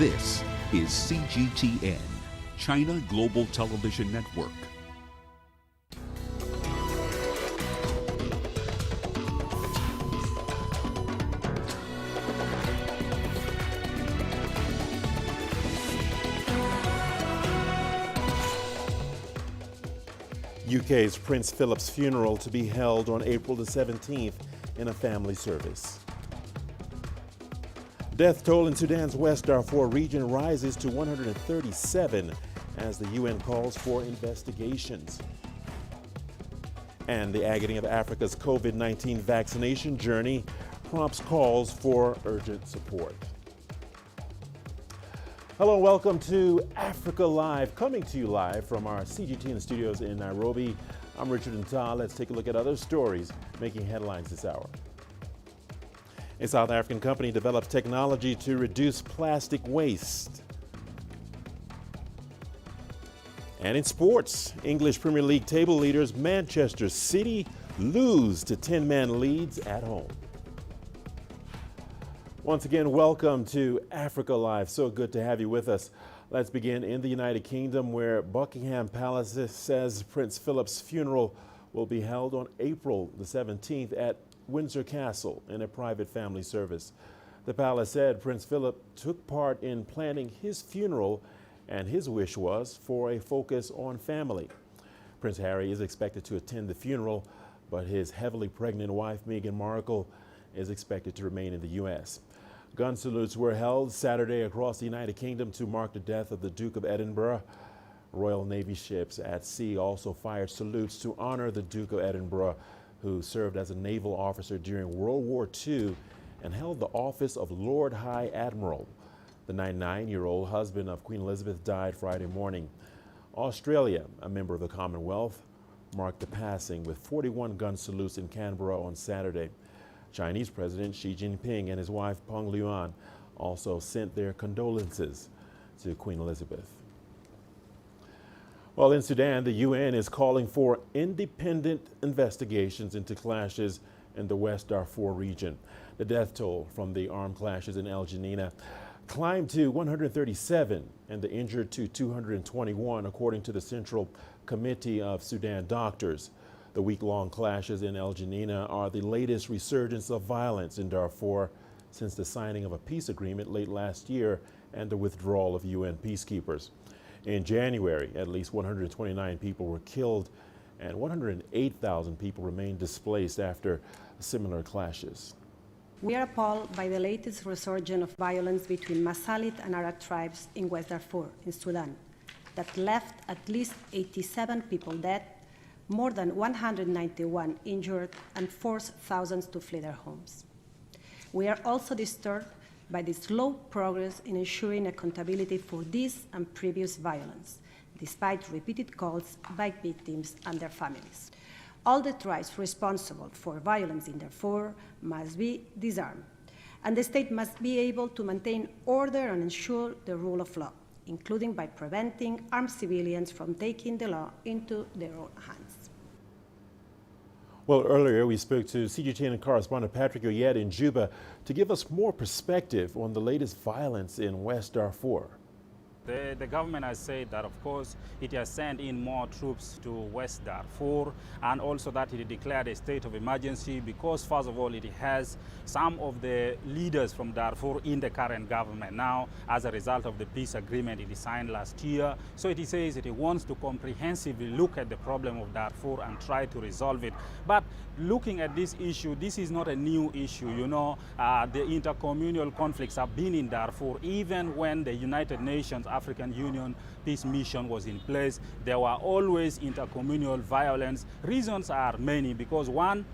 This is CGTN, China Global Television Network. UK's Prince Philip's funeral to be held on April the 17th in a family service. Death toll in Sudan's West Darfur region rises to 137 as the UN calls for investigations. And the agony of Africa's COVID-19 vaccination journey prompts calls for urgent support. Hello, welcome to Africa Live, coming to you live from our CGTN studios in Nairobi. I'm Richard Nta. Let's take a look at other stories making headlines this hour. A South African company develops technology to reduce plastic waste. And in sports, English Premier League table leaders Manchester City lose to 10-man leads at home. Once again, welcome to Africa Live. So good to have you with us. Let's begin in the United Kingdom, where Buckingham Palace says Prince Philip's funeral will be held on April the 17th at Windsor Castle in a private family service. The palace said Prince Philip took part in planning his funeral, and his wish was for a focus on family. Prince Harry is expected to attend the funeral, but his heavily pregnant wife, Meghan Markle, is expected to remain in the U.S. Gun salutes were held Saturday across the United Kingdom to mark the death of the Duke of Edinburgh. Royal Navy ships at sea also fired salutes to honor the Duke of Edinburgh, who served as a naval officer during World War II and held the office of Lord High Admiral. The 99-year-old husband of Queen Elizabeth died Friday morning. Australia, a member of the Commonwealth, marked the passing with 41 gun salutes in Canberra on Saturday. Chinese President Xi Jinping and his wife Peng Liyuan also sent their condolences to Queen Elizabeth. Well, in Sudan, the UN is calling for independent investigations into clashes in the West Darfur region. The death toll from the armed clashes in El Geneina climbed to 137 and the injured to 221, according to the Central Committee of Sudan Doctors. The week-long clashes in El Geneina are the latest resurgence of violence in Darfur since the signing of a peace agreement late last year and the withdrawal of UN peacekeepers. In January, at least 129 people were killed and 108,000 people remain displaced after similar clashes. We are appalled by the latest resurgence of violence between Masalit and Arab tribes in West Darfur, in Sudan, that left at least 87 people dead, more than 191 injured, and forced thousands to flee their homes. We are also disturbed by the slow progress in ensuring accountability for this and previous violence, despite repeated calls by victims and their families. All the tribes responsible for violence in Darfur must be disarmed, and the state must be able to maintain order and ensure the rule of law, including by preventing armed civilians from taking the law into their own hands. Well, earlier we spoke to CGTN correspondent Patrick Oyed in Juba to give us more perspective on the latest violence in West Darfur. The government has said that, of course, it has sent in more troops to West Darfur, and also that it declared a state of emergency because, first of all, it has some of the leaders from Darfur in the current government now as a result of the peace agreement it signed last year. So it says that it wants to comprehensively look at the problem of Darfur and try to resolve it. But looking at this issue, this is not a new issue. You know, the intercommunal conflicts have been in Darfur. Even when the United Nations African Union peace mission was in place, there were always intercommunal violence. Reasons are many, because one,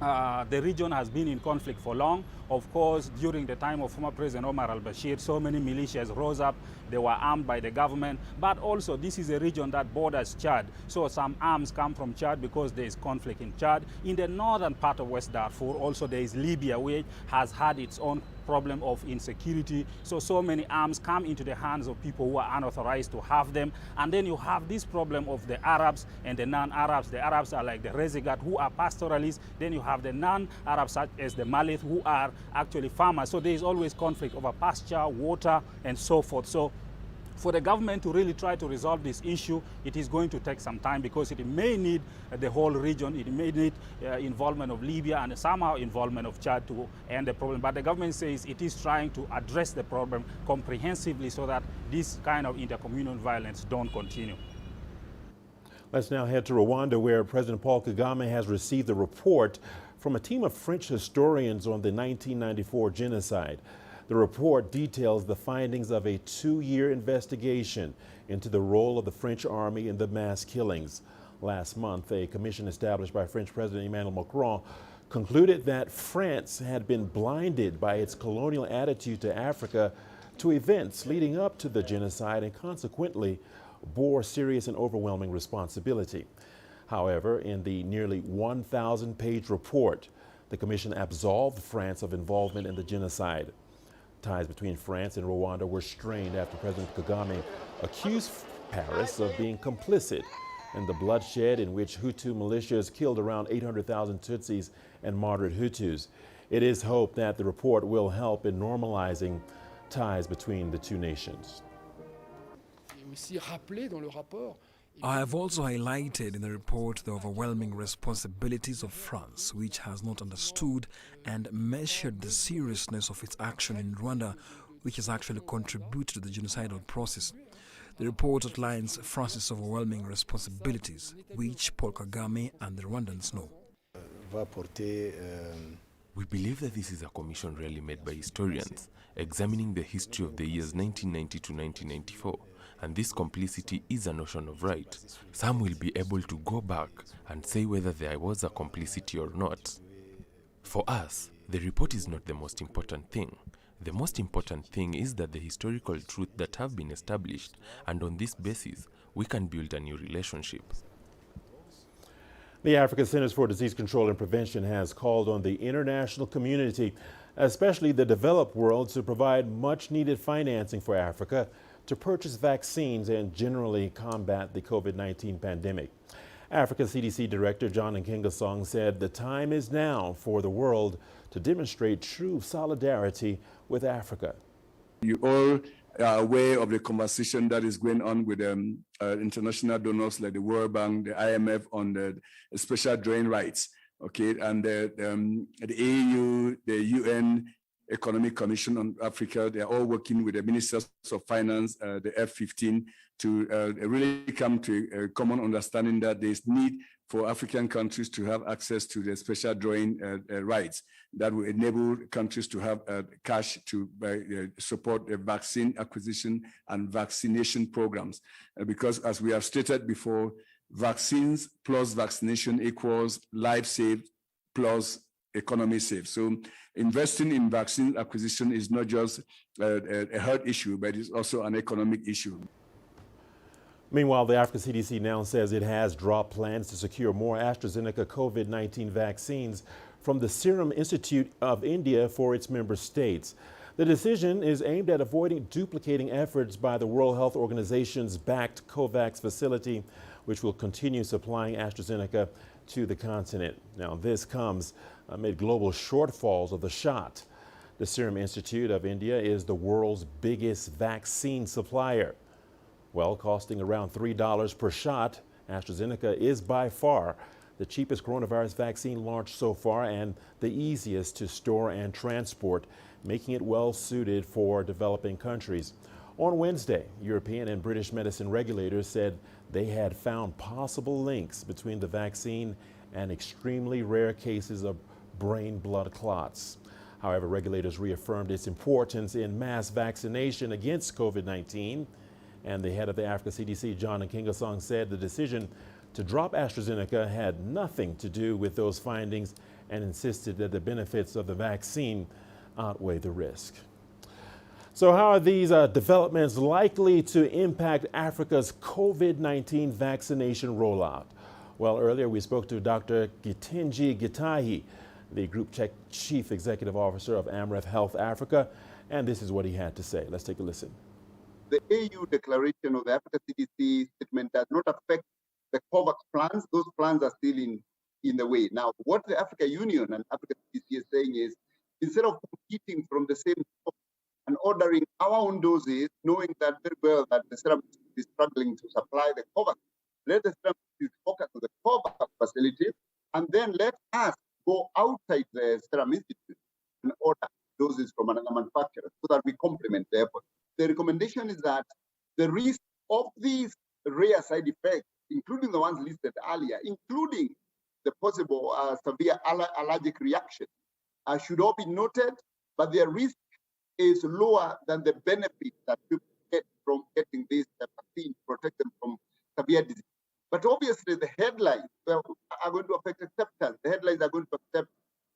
the region has been in conflict for long. Of course, during the time of former President Omar al-Bashir, so many militias rose up. They were armed by the government. But also, this is a region that borders Chad. So some arms come from Chad because there is conflict in Chad. In the northern part of West Darfur, also there is Libya, which has had its own problem of insecurity. So many arms come into the hands of people who are unauthorized to have them. And then you have this problem of the Arabs and the non-Arabs. The Arabs are like the Rezigat, who are pastoralists. Then you have the non-Arabs, such as the Malith, who are actually farmers. So there is always conflict over pasture, water, and so forth. So for the government to really try to resolve this issue, it is going to take some time because it may need the whole region, it may need involvement of Libya and somehow involvement of Chad to end the problem. But the government says it is trying to address the problem comprehensively so that this kind of intercommunal violence don't continue. Let's now head to Rwanda, where President Paul Kagame has received a report from a team of French historians on the 1994 genocide. The report details the findings of a 2-year investigation into the role of the French army in the mass killings. Last month, a commission established by French President Emmanuel Macron concluded that France had been blinded by its colonial attitude to Africa to events leading up to the genocide and consequently bore serious and overwhelming responsibility. However, in the nearly 1,000-page report, the commission absolved France of involvement in the genocide. Ties between France and Rwanda were strained after President Kagame accused Paris of being complicit in the bloodshed in which Hutu militias killed around 800,000 Tutsis and moderate Hutus. It is hoped that the report will help in normalizing ties between the two nations. I have also highlighted in the report the overwhelming responsibilities of France, which has not understood and measured the seriousness of its action in Rwanda, which has actually contributed to the genocidal process. The report outlines France's overwhelming responsibilities, which Paul Kagame and the Rwandans know. We believe that this is a commission rarely made by historians, examining the history of the years 1990 to 1994. And this complicity is a notion of right. Some will be able to go back and say whether there was a complicity or not. For us, the report is not the most important thing. The most important thing is that the historical truth that have been established, and on this basis, we can build a new relationship. The African Centers for Disease Control and Prevention has called on the international community, especially the developed world, to provide much needed financing for Africa to purchase vaccines and generally combat the COVID-19 pandemic. Africa CDC Director John Nkengasong said the time is now for the world to demonstrate true solidarity with Africa. You all are aware of the conversation that is going on with international donors like the World Bank, the IMF on the special drawing rights, okay, and the AU, the UN Economic Commission on Africa. They are all working with the Ministers of Finance, the F-15, to really come to a common understanding that there is need for African countries to have access to the special drawing rights that will enable countries to have cash to support the vaccine acquisition and vaccination programs. Because as we have stated before, vaccines plus vaccination equals life saved plus economy saved. So investing in vaccine acquisition is not just a health issue, but it's also an economic issue. Meanwhile, the Africa CDC now says it has dropped plans to secure more AstraZeneca COVID-19 vaccines from the Serum Institute of India for its member states. The decision is aimed at avoiding duplicating efforts by the World Health Organization's backed COVAX facility, which will continue supplying AstraZeneca to the continent. Now, this comes amid global shortfalls of the shot. The Serum Institute of India is the world's biggest vaccine supplier. Well, costing around $3 per shot, AstraZeneca is by far the cheapest coronavirus vaccine launched so far and the easiest to store and transport, making it well suited for developing countries. On Wednesday, European and British medicine regulators said they had found possible links between the vaccine and extremely rare cases of brain blood clots. However, regulators reaffirmed its importance in mass vaccination against COVID-19. And the head of the Africa CDC, John Nkengasong, said the decision to drop AstraZeneca had nothing to do with those findings and insisted that the benefits of the vaccine outweigh the risk. So how are these developments likely to impact Africa's COVID-19 vaccination rollout? Well, earlier we spoke to Dr. Gitenji Gitahi, the Group Chief Executive Officer of Amref Health Africa, and this is what he had to say. Let's take a listen. The AU declaration of the Africa CDC statement does not affect the COVAX plans. Those plans are still in the way. Now, what the Africa Union and Africa CDC is saying is instead of competing from the same source and ordering our own doses, knowing that very well that the Serum Institute is struggling to supply the COVAX, let the Serum Institute focus on the COVAX facility, and then let us go outside the Serum Institute and order doses from another manufacturer so that we complement the effort. The recommendation is that the risk of these rare side effects, including the ones listed earlier, including the possible severe allergic reaction, should all be noted, but their risk is lower than the benefit that people get from getting this vaccine, protect them from severe disease. But obviously, the headlines are going to affect acceptance. The headlines are going to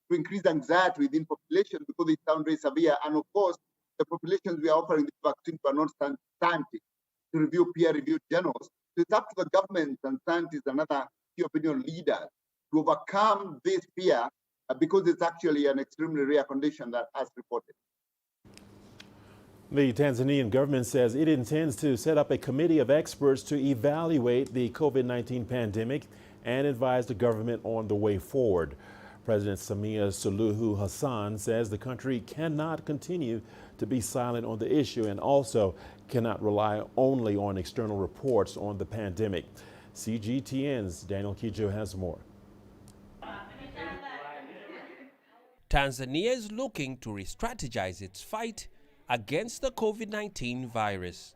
increase anxiety within population because they sound very severe. And of course, the populations we are offering this vaccine to are not scientists to review peer-reviewed journals. So it's up to the government and scientists and other key opinion leaders to overcome this fear because it's actually an extremely rare condition that as reported. The Tanzanian government says it intends to set up a committee of experts to evaluate the COVID-19 pandemic and advise the government on the way forward. President Samia Suluhu Hassan says the country cannot continue to be silent on the issue and also cannot rely only on external reports on the pandemic. CGTN's Daniel Kijo has more. Tanzania is looking to re-strategize its fight against the COVID-19 virus.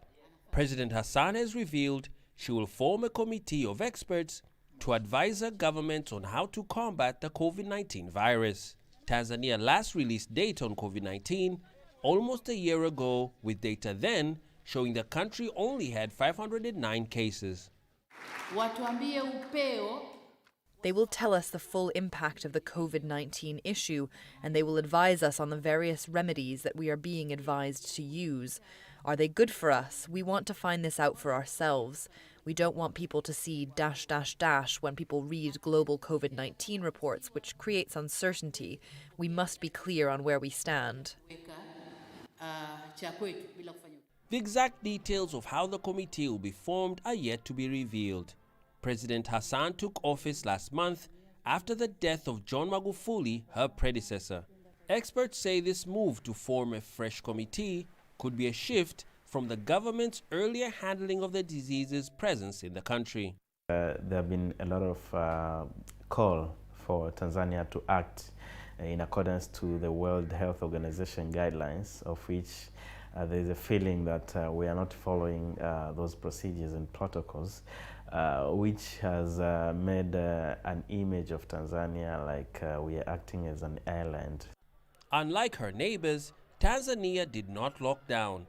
President Hassan has revealed she will form a committee of experts to advise her government on how to combat the COVID-19 virus. Tanzania last released data on COVID-19 almost a year ago, with data then showing the country only had 509 cases. They will tell us the full impact of the COVID-19 issue, and they will advise us on the various remedies that we are being advised to use. Are they good for us? We want to find this out for ourselves. We don't want people to see ... when people read global COVID-19 reports, which creates uncertainty. We must be clear on where we stand. The exact details of how the committee will be formed are yet to be revealed. President Hassan took office last month after the death of John Magufuli, her predecessor. Experts say this move to form a fresh committee could be a shift from the government's earlier handling of the disease's presence in the country. There have been a lot of call for Tanzania to act in accordance to the World Health Organization guidelines, of which there is a feeling that we are not following those procedures and protocols, which has made an image of Tanzania like we are acting as an island. Unlike her neighbors, Tanzania did not lock down.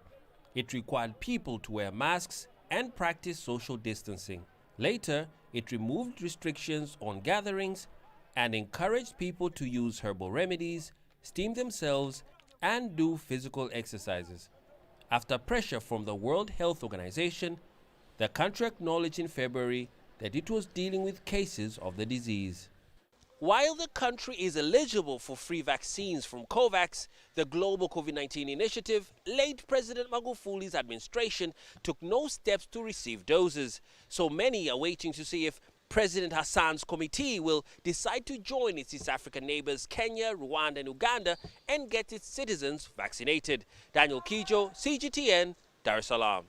It required people to wear masks and practice social distancing. Later, it removed restrictions on gatherings and encouraged people to use herbal remedies, steam themselves, and do physical exercises. After pressure from the World Health Organization, the country acknowledged in February that it was dealing with cases of the disease. While the country is eligible for free vaccines from COVAX, the global COVID-19 initiative, late President Magufuli's administration took no steps to receive doses. So many are waiting to see if President Hassan's committee will decide to join its East African neighbors Kenya, Rwanda, and Uganda and get its citizens vaccinated. Daniel Kijo, CGTN, Dar es Salaam.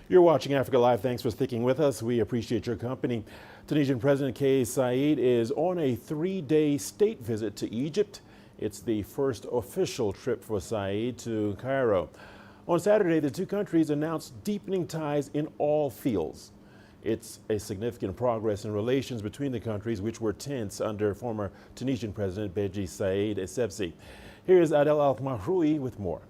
You're watching Africa Live. Thanks for sticking with us. We appreciate your company. Tunisian President Kais Saied is on a 3-day state visit to Egypt. It's the first official trip for Saied to Cairo. On Saturday, the two countries announced deepening ties in all fields. It's a significant progress in relations between the countries, which were tense under former Tunisian President Beji Said Essebsi. Here's Adel Al-Mahroui with more.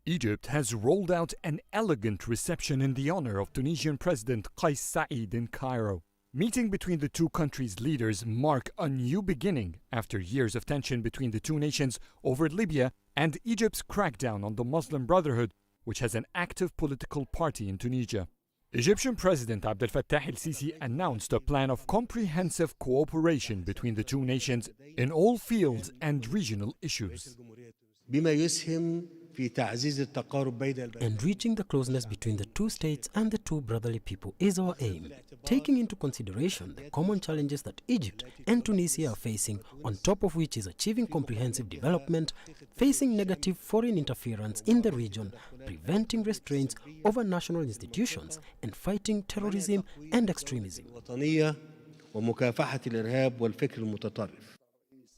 Egypt has rolled out an elegant reception in the honor of Tunisian President Kais Saied in Cairo. Meeting between the two countries' leaders mark a new beginning after years of tension between the two nations over Libya and Egypt's crackdown on the Muslim Brotherhood, which has an active political party in Tunisia. Egyptian President Abdel Fattah el-Sisi announced a plan of comprehensive cooperation between the two nations in all fields and regional issues. بما يسهم Enriching the closeness between the two states and the two brotherly people is our aim, taking into consideration the common challenges that Egypt and Tunisia are facing, on top of which is achieving comprehensive development, facing negative foreign interference in the region, preventing restraints over national institutions, and fighting terrorism and extremism.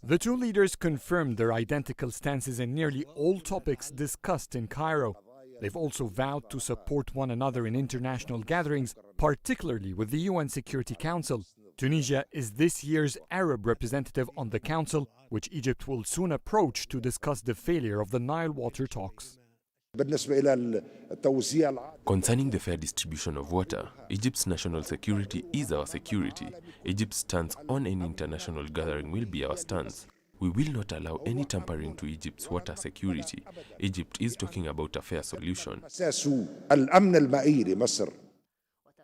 The two leaders confirmed their identical stances in nearly all topics discussed in Cairo. They've also vowed to support one another in international gatherings, particularly with the UN Security Council. Tunisia is this year's Arab representative on the council, which Egypt will soon approach to discuss the failure of the Nile water talks. Concerning the fair distribution of water, Egypt's national security is our security. Egypt's stance on any international gathering will be our stance. We will not allow any tampering to Egypt's water security. Egypt is talking about a fair solution.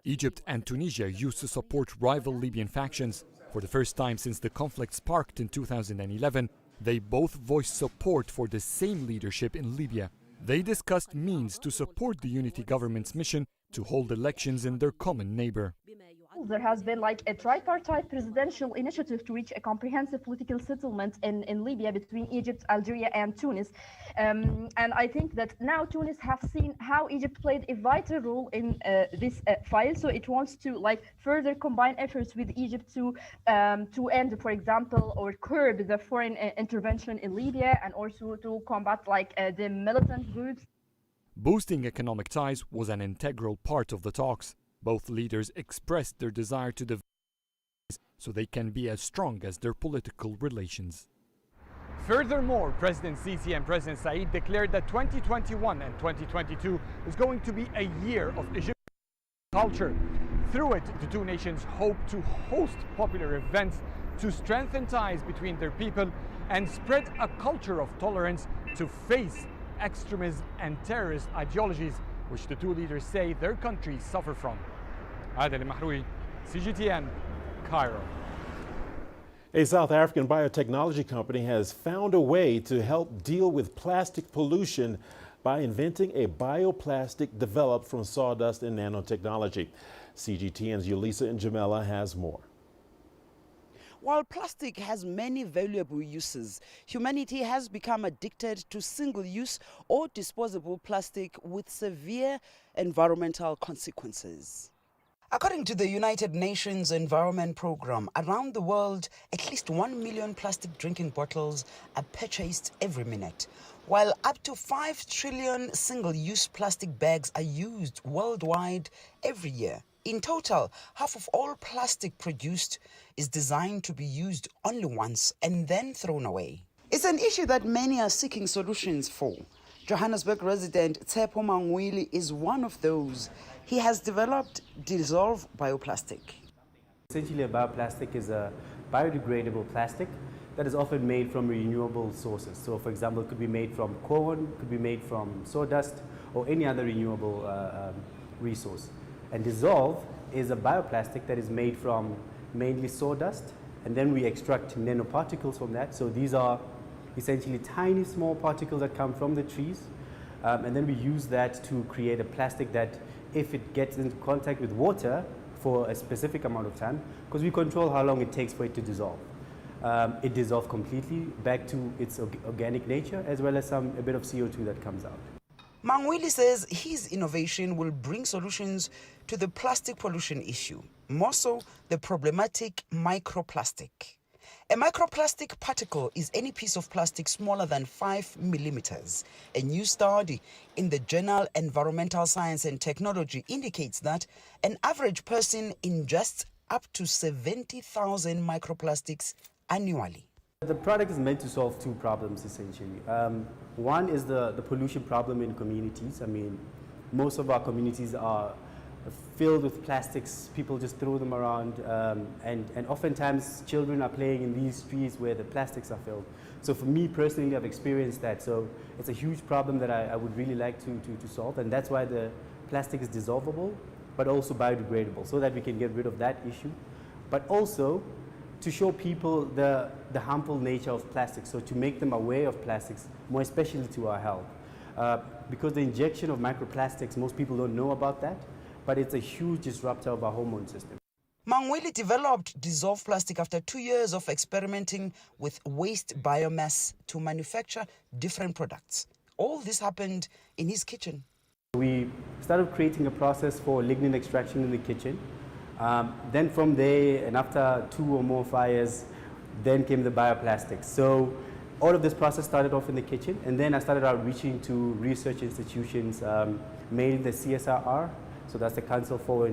Egypt and Tunisia used to support rival Libyan factions. For the first time since the conflict sparked in 2011, they both voiced support for the same leadership in Libya. They discussed means to support the unity government's mission to hold elections in their common neighbor. There has been like a tripartite presidential initiative to reach a comprehensive political settlement in Libya between Egypt, Algeria and Tunis. And I think that now Tunis have seen how Egypt played a vital role in this file. So it wants to like further combine efforts with Egypt to end, for example, or curb the foreign intervention in Libya, and also to combat like the militant groups. Boosting economic ties was an integral part of the talks. Both leaders expressed their desire to develop so they can be as strong as their political relations. Furthermore, President Sisi and President Said declared that 2021 and 2022 is going to be a year of Egyptian culture. Through it, the two nations hope to host popular events to strengthen ties between their people and spread a culture of tolerance to face extremism and terrorist ideologies, which the two leaders say their countries suffer from. Adel Mahroui, CGTN, Cairo. A South African biotechnology company has found a way to help deal with plastic pollution by inventing a bioplastic developed from sawdust and nanotechnology. CGTN's Yulisa Njamela has more. While plastic has many valuable uses, humanity has become addicted to single-use or disposable plastic with severe environmental consequences. According to the United Nations Environment Programme, around the world, at least 1 million plastic drinking bottles are purchased every minute, while up to 5 trillion single-use plastic bags are used worldwide every year. In total, half of all plastic produced is designed to be used only once and then thrown away. It's an issue that many are seeking solutions for. Johannesburg resident Tsepo Mangwili is one of those. He has developed dissolved bioplastic. Essentially, a bioplastic is a biodegradable plastic that is often made from renewable sources. So, for example, it could be made from corn, could be made from sawdust, or any other renewable resource. And dissolve is a bioplastic that is made from mainly sawdust, and then we extract nanoparticles from that. So these are essentially tiny small particles that come from the trees, and then we use that to create a plastic that, if it gets into contact with water for a specific amount of time, because we control how long it takes for it to dissolve, it dissolves completely back to its organic nature, as well as a bit of CO2 that comes out. Mangwili says his innovation will bring solutions to the plastic pollution issue, more so the problematic microplastic. A microplastic particle is any piece of plastic smaller than 5 millimeters. A new study in the journal Environmental Science and Technology indicates that an average person ingests up to 70,000 microplastics annually. The product is meant to solve two problems, essentially. One is the pollution problem in communities. I mean, most of our communities are filled with plastics. People just throw them around, and oftentimes children are playing in these streets where the plastics are filled. So for me personally, I've experienced that. So it's a huge problem that I would really like to solve, and that's why the plastic is dissolvable, but also biodegradable, so that we can get rid of that issue. But also to show people the harmful nature of plastics, so to make them aware of plastics, more especially to our health. because the injection of microplastics, most people don't know about that, but it's a huge disruptor of our hormone system. Mangwili developed dissolved plastic after 2 years of experimenting with waste biomass to manufacture different products. All this happened in his kitchen. We started creating a process for lignin extraction in the kitchen. Then from there, and after 2 or more fires, then came the bioplastics. So all of this process started off in the kitchen, and then I started outreaching to research institutions, mainly the CSIR, so that's the Council for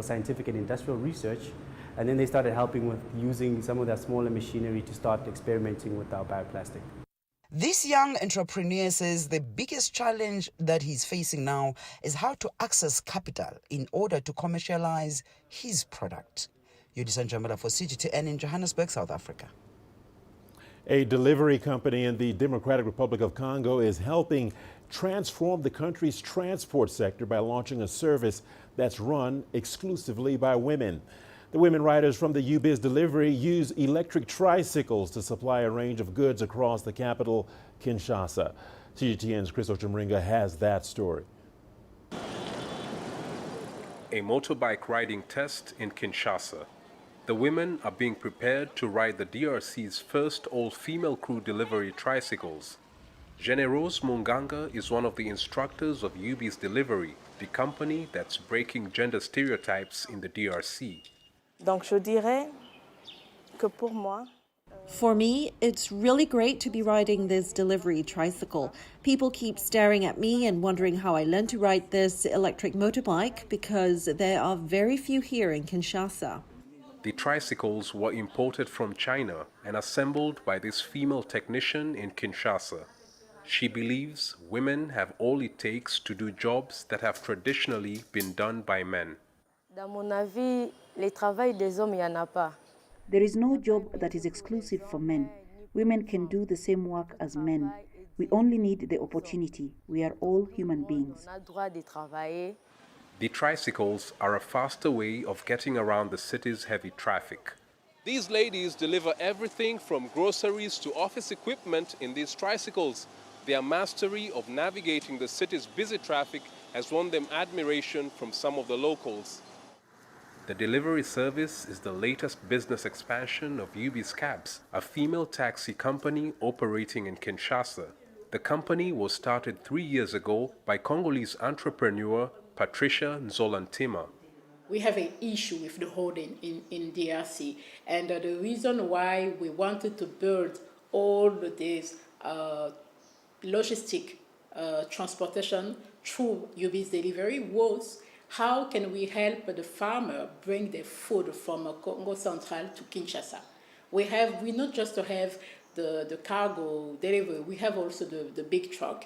Scientific and Industrial Research, and then they started helping with using some of their smaller machinery to start experimenting with our bioplastic. This young entrepreneur says the biggest challenge that he's facing now is how to access capital in order to commercialize his product. Yudisa Njamala for CGTN in Johannesburg, South Africa. A delivery company in the Democratic Republic of Congo is helping transform the country's transport sector by launching a service that's run exclusively by women. The women riders from the UBiz delivery use electric tricycles to supply a range of goods across the capital, Kinshasa. CGTN's Chris Ochemringa has that story. A motorbike riding test in Kinshasa. The women are being prepared to ride the DRC's first all-female crew delivery tricycles. Generose Munganga is one of the instructors of UBiz Delivery, the company that's breaking gender stereotypes in the DRC. Donc je dirais que pour moi, for me, it's really great to be riding this delivery tricycle. People keep staring at me and wondering how I learned to ride this electric motorbike because there are very few here in Kinshasa. The tricycles were imported from China and assembled by this female technician in Kinshasa. She believes women have all it takes to do jobs that have traditionally been done by men. dans mon avis, le travail des hommes, il n'y en a pas. There is no job that is exclusive for men. Women can do the same work as men. We only need the opportunity. We are all human beings. On a le droit de travailler. The tricycles are a faster way of getting around the city's heavy traffic. These ladies deliver everything from groceries to office equipment in these tricycles. Their mastery of navigating the city's busy traffic has won them admiration from some of the locals. The delivery service is the latest business expansion of UBiz Cabs, a female taxi company operating in Kinshasa. The company was started 3 years ago by Congolese entrepreneur Patricia Nta. We have an issue with the holding in DRC, and the reason why we wanted to build all this logistic transportation through UBiz Delivery was how can we help the farmer bring the food from Congo Central to Kinshasa. We not just to have the cargo delivery, we have also the big truck.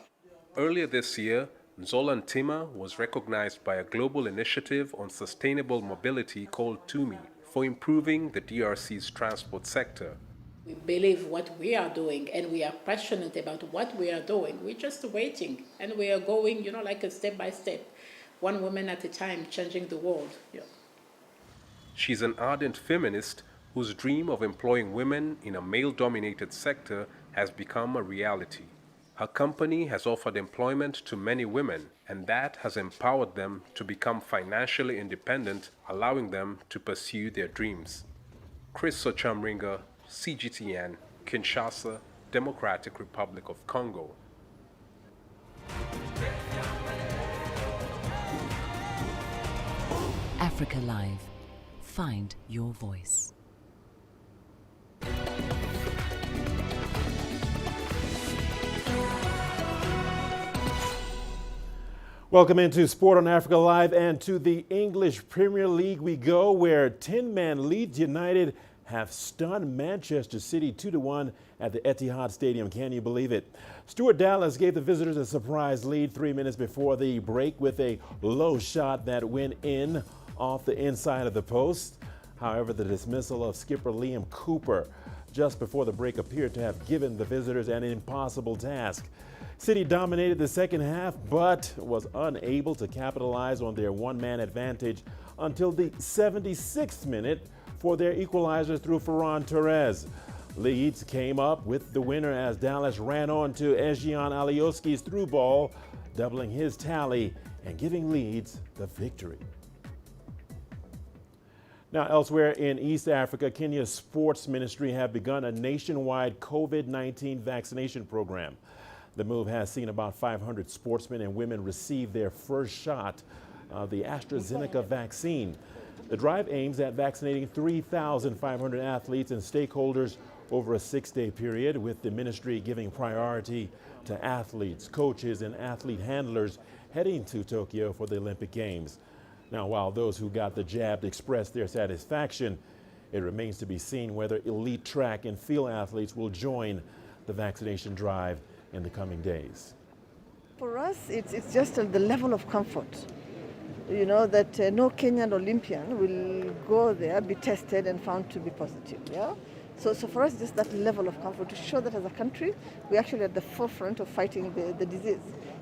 Earlier this year, Nzola Ntima was recognized by a global initiative on sustainable mobility called TUMI for improving the DRC's transport sector. We believe what we are doing and we are passionate about what we are doing. We're just waiting and we are going, like a step by step, one woman at a time, changing the world. Yeah. She's an ardent feminist whose dream of employing women in a male-dominated sector has become a reality. Her company has offered employment to many women, and that has empowered them to become financially independent, allowing them to pursue their dreams. Chris Ochamringa, CGTN, Kinshasa, Democratic Republic of Congo. Africa Live. Find your voice. Welcome into Sport on Africa Live, and to the English Premier League we go, where 10-man Leeds United have stunned Manchester City 2-1 at the Etihad Stadium. Can you believe it? Stuart Dallas gave the visitors a surprise lead 3 minutes before the break with a low shot that went in off the inside of the post. However, the dismissal of skipper Liam Cooper just before the break appeared to have given the visitors an impossible task. City dominated the second half, but was unable to capitalize on their one-man advantage until the 76th minute for their equalizer through Ferran Torres. Leeds came up with the winner as Dallas ran on to Ejian Alioski's through ball, doubling his tally and giving Leeds the victory. Now, elsewhere in East Africa, Kenya's sports ministry have begun a nationwide COVID-19 vaccination program. The move has seen about 500 sportsmen and women receive their first shot of the AstraZeneca vaccine. The drive aims at vaccinating 3,500 athletes and stakeholders over a 6-day period, with the ministry giving priority to athletes, coaches, and athlete handlers heading to Tokyo for the Olympic Games. Now, while those who got the jab expressed their satisfaction, it remains to be seen whether elite track and field athletes will join the vaccination drive in the coming days. For us, it's just the level of comfort, you know, that no Kenyan Olympian will go there, be tested and found to be positive, yeah? So for us, just that level of comfort to show that as a country, we're actually at the forefront of fighting the disease,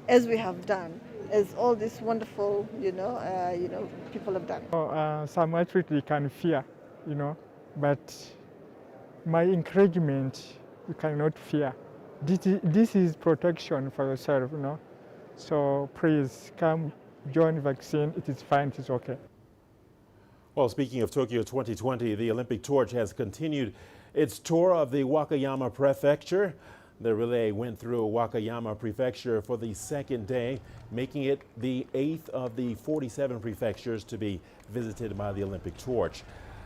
as we have done, as all these wonderful, people have done. Some athletes we can fear, but my encouragement, you cannot fear. This is protection for yourself, So please come join vaccine. It is fine. It is okay. Well, speaking of Tokyo 2020, the Olympic torch has continued its tour of the Wakayama Prefecture. The relay went through Wakayama Prefecture for the second day, making it the 8th of the 47 prefectures to be visited by the Olympic torch.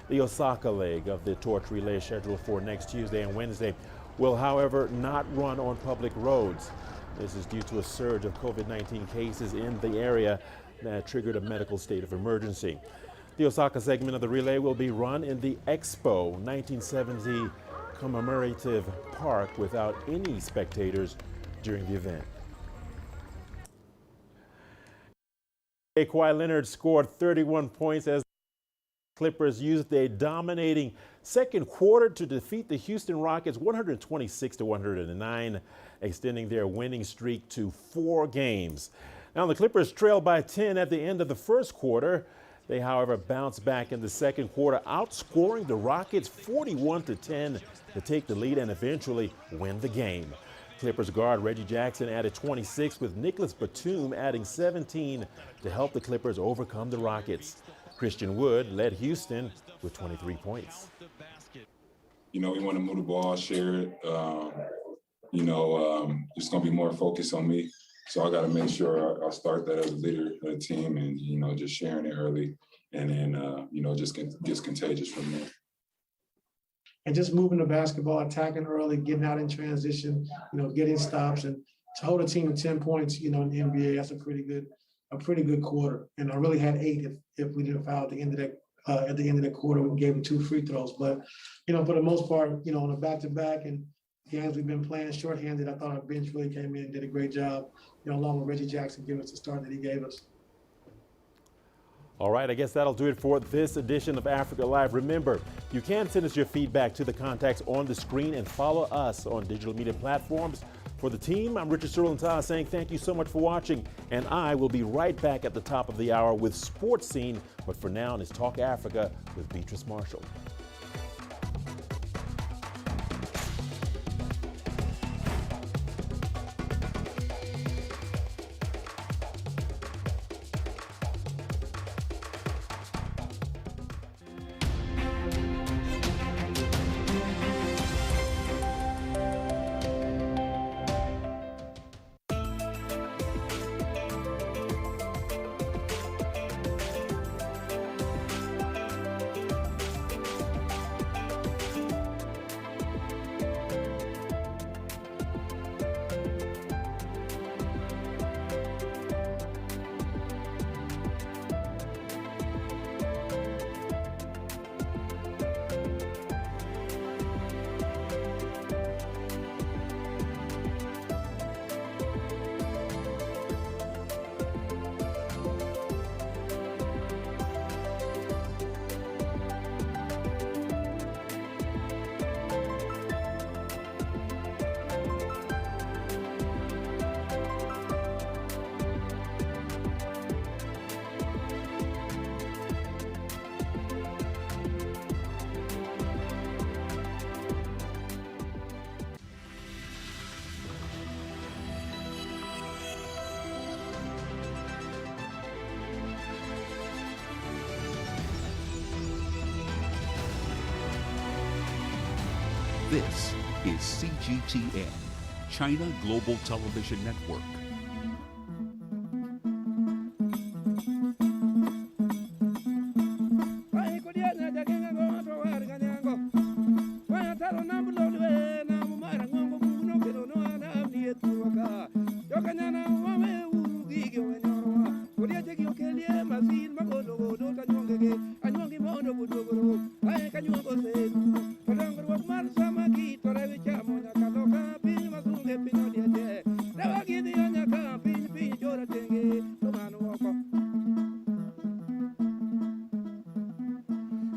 The Osaka leg of the torch relay, scheduled for next Tuesday and Wednesday, will, however, not run on public roads. This is due to a surge of COVID-19 cases in the area that triggered a medical state of emergency. The Osaka segment of the relay will be run in the Expo 1970 commemorative park without any spectators during the event. Kawhi Leonard scored 31 points as the Clippers used a dominating second quarter to defeat the Houston Rockets 126-109, extending their winning streak to 4 games. Now, the Clippers trailed by 10 at the end of the first quarter. They, however, bounced back in the second quarter, outscoring the Rockets 41-10 to take the lead and eventually win the game. Clippers guard Reggie Jackson added 26, with Nicholas Batum adding 17 to help the Clippers overcome the Rockets. Christian Wood led Houston with 23 points. We want to move the ball, share it. It's going to be more focused on me. So I got to make sure I start that as a leader of the team and, just sharing it early and then, just gets contagious from there. And just moving the basketball, attacking early, getting out in transition, getting stops, and to hold a team to 10 points, in the NBA, that's a pretty good quarter. And I really had 8 if we didn't foul at the end of the quarter. We gave them 2 free throws. But, for the most part, on a back-to-back and games we've been playing shorthanded, I thought our bench really came in and did a great job, along with Reggie Jackson giving us the start that he gave us. All right, I guess that'll do it for this edition of Africa Live. Remember, you can send us your feedback to the contacts on the screen and follow us on digital media platforms. For the team, I'm Richard Nta saying thank you so much for watching, and I will be right back at the top of the hour with Sports Scene. But for now, it's Talk Africa with Beatrice Marshall. This is CGTN, China Global Television Network.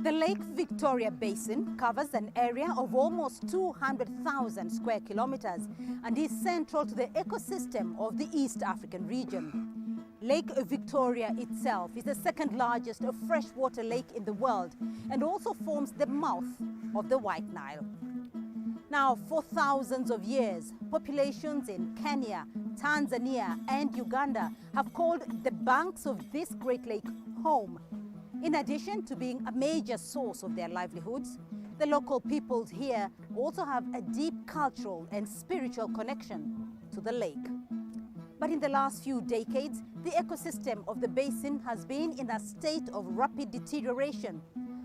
The Lake Victoria Basin covers an area of almost 200,000 square kilometers and is central to the ecosystem of the East African region. Lake Victoria itself is the second largest freshwater lake in the world and also forms the mouth of the White Nile. Now, for thousands of years, populations in Kenya, Tanzania, and Uganda have called the banks of this great lake home. In addition to being a major source of their livelihoods, the local peoples here also have a deep cultural and spiritual connection to the lake. But in the last few decades, the ecosystem of the basin has been in a state of rapid deterioration,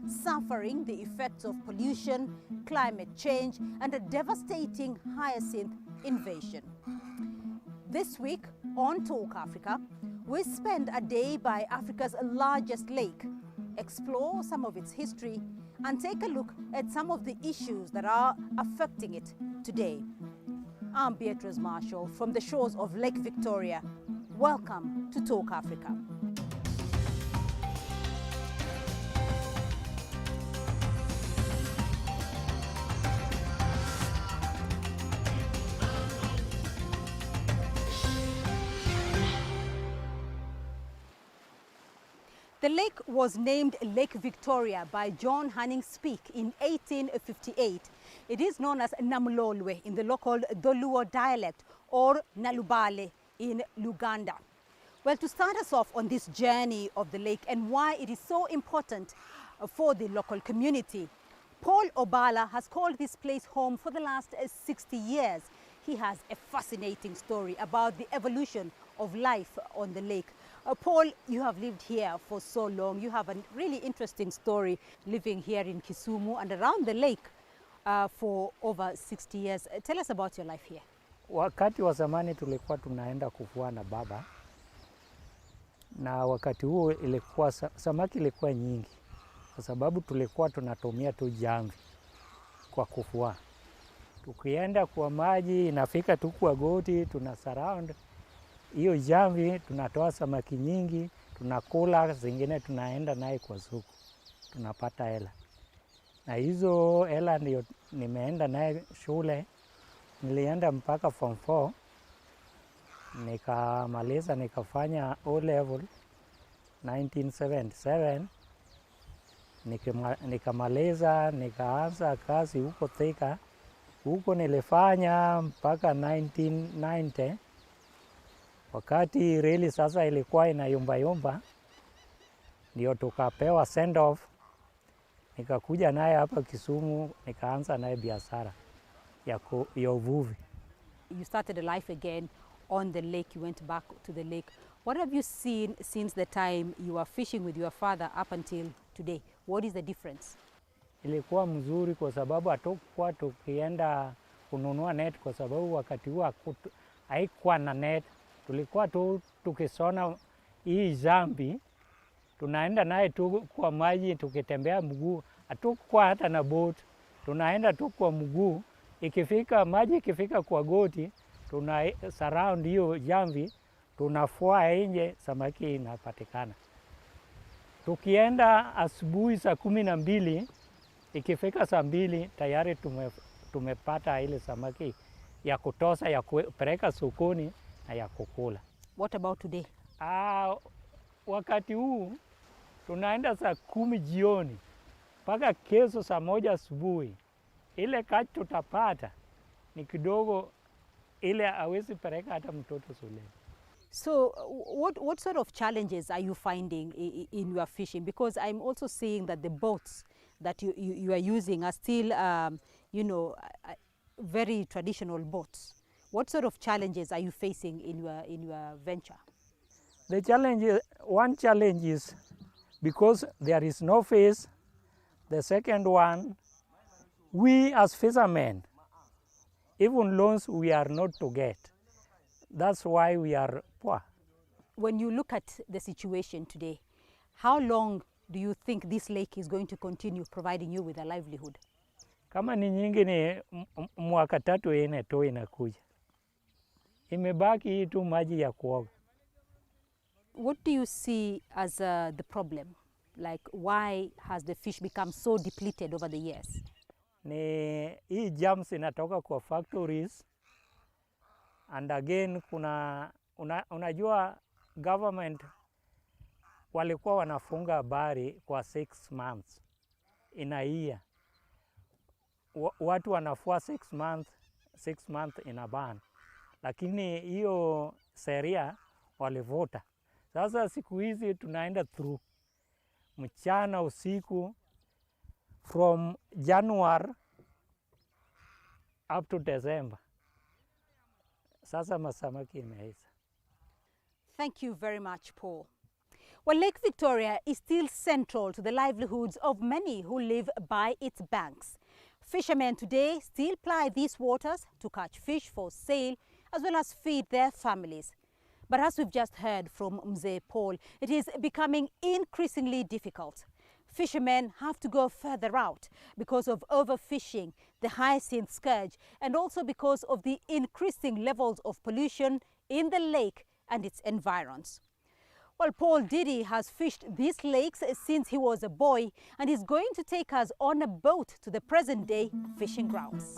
suffering the effects of pollution, climate change, and a devastating hyacinth invasion. This week on Talk Africa, we spend a day by Africa's largest lake, explore some of its history, and take a look at some of the issues that are affecting it today. I'm Beatrice Marshall from the shores of Lake Victoria. Welcome to Talk Africa. The lake was named Lake Victoria by John Hanning Speke in 1858. It is known as Namlolwe in the local Dholuo dialect, or Nalubale in Luganda. Well, to start us off on this journey of the lake and why it is so important for the local community, Paul Obala has called this place home for the last 60 years. He has a fascinating story about the evolution of life on the lake. Paul, you have lived here for so long. You have a really interesting story living here in Kisumu and around the lake for over 60 years. Tell us about your life here. Wakati wa zamani tulikuwa tunaenda kuvua na baba, na wakati huo ilikuwa samaki ilikuwa nyingi kwa sababu tulikuwa tunatumia tu jamvi kwa kuvua. Tukienda kwa maji inafika tu kwa goti, tuna surround hiyo jamvi, tunatoa samaki nyingi, tunakula, zingine tunaenda naye kwa soko, tunapata hela. Na hizo hela ndio nimeenda naye shule. Nilienda mpaka form 4, nikamaliza, nikafanya O level 1977, nikamaliza, nikaanza kazi huko Thika. Huko nilifanya mpaka 1990. Wakati reli sasa ilikuwa inayumba, ndio tukapewa send off. Nikakuja naye hapa Kisumu, nikaanza naye biashara ya uvuvi. You started a life again on the lake. You went back to the lake. What have you seen since the time you were fishing with your father up until today? What is the difference? Ilikuwa mzuri kwa sababu hatukuwa tukienda kununua net kwa sababu wakati huo haikuwa na net. Tulikuwa tu tukisona hii jambi, tunaenda naye tu kwa maji tukitembea mguu, hatukuwa hata na boat, tunaenda tu kwa mguu. Ikifika maji, ikifika kwa goti, tuna surround hiyo jambi, tunafua nje, samaki inapatikana. Tukienda asubuhi saa 12, ikifika saa 2 tayari tumepata ile samaki ya kutosha ya kupeleka sokoni na ya kukula. What about today? Wakati huu tunaenda saa 10 jioni mpaka kesho saa 1 asubuhi. Ile kazi tutapata ni kidogo, ile hawezi peleka hata mtoto shule. So what sort of challenges are you finding in your fishing? Because I'm also seeing that the boats that you are using are still you know, very traditional boats. What sort of challenges are you facing in your venture? The challenge, one challenge is because there is no fish. The second one, we as fishermen, even loans we are not to get. That's why we are poor. When you look at the situation today, how long do you think this lake is going to continue providing you with a livelihood? Kama ni nyingi ni mwaka tatu ine tu inakuja. Imebaki tu maji ya kuoga. What do you see as the problem? Like, why has the fish become so depleted over the years? Ni hii jams inatoka kwa factories, and again kuna unajua government walikuwa wanafunga bahari kwa 6 months in a year. Watu wanafua 6 months in a ban, lakini hiyo sheria walivuta. Sasa siku hizi tunaenda through mchana usiku from January up to December. Sasa masamaki imeisha. Thank you very much, Paul. Well, Lake Victoria is still central to the livelihoods of many who live by its banks. Fishermen today still ply these waters to catch fish for sale as well as feed their families. But as we've just heard from Mzee Paul, it is becoming increasingly difficult. Fishermen have to go further out because of overfishing, the hyacinth scourge, and also because of the increasing levels of pollution in the lake and its environs. Well, Paul Diddy has fished these lakes since he was a boy and is going to take us on a boat to the present-day fishing grounds.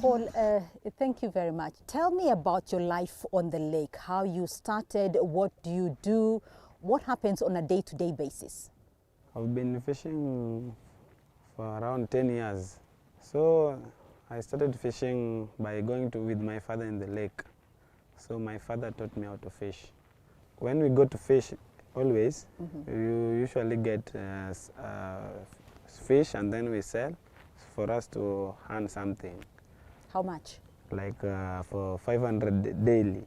Paul, thank you very much. Tell me about your life on the lake, how you started, what do you do, what happens on a day-to-day basis? I've been fishing for around 10 years. So I started fishing by going with my father in the lake. So my father taught me how to fish. When we go to fish, always, you usually get fish and then we sell for us to earn something. How much? Like for 500 daily.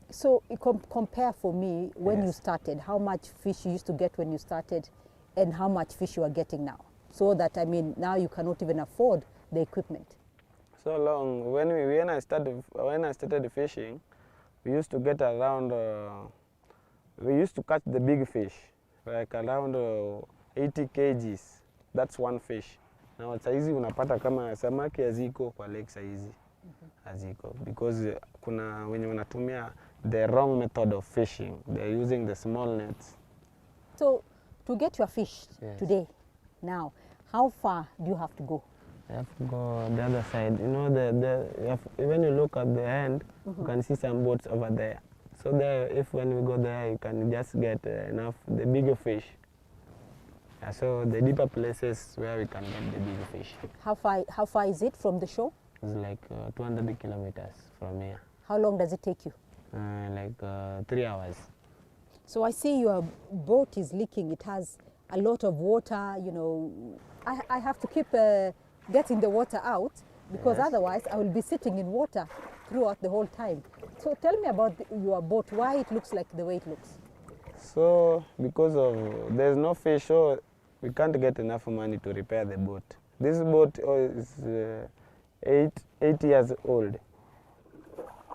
So compare for me when you started, how much fish you used to get when you started and how much fish you are getting now. So that, I mean, now you cannot even afford the equipment. So long, when I started fishing, we used to get around, we used to catch the big fish, like around 80 kgs. That's one fish. Now saizi unapata kama samaki haziko kwa lake saizi. Haziko because kuna wenye wanatumia the wrong method of fishing. They're using the small nets. So to get your fish today, now, how far do you have to go? You have to go the other side. You know, when you look at the end, you can see some boats over there. So there, when we go there, you can just get enough, the bigger fish. So the deeper places where we can get the bigger fish. How far is it from the shore? It's like 200 kilometers from here. How long does it take you? Like 3 hours. So I see your boat is leaking. It has a lot of water, you know. I have to keep getting the water out because otherwise I will be sitting in water throughout the whole time. So tell me about your boat, why it looks like the way it looks. So because of there's no fish, so we can't get enough money to repair the boat. This boat is 8 years old.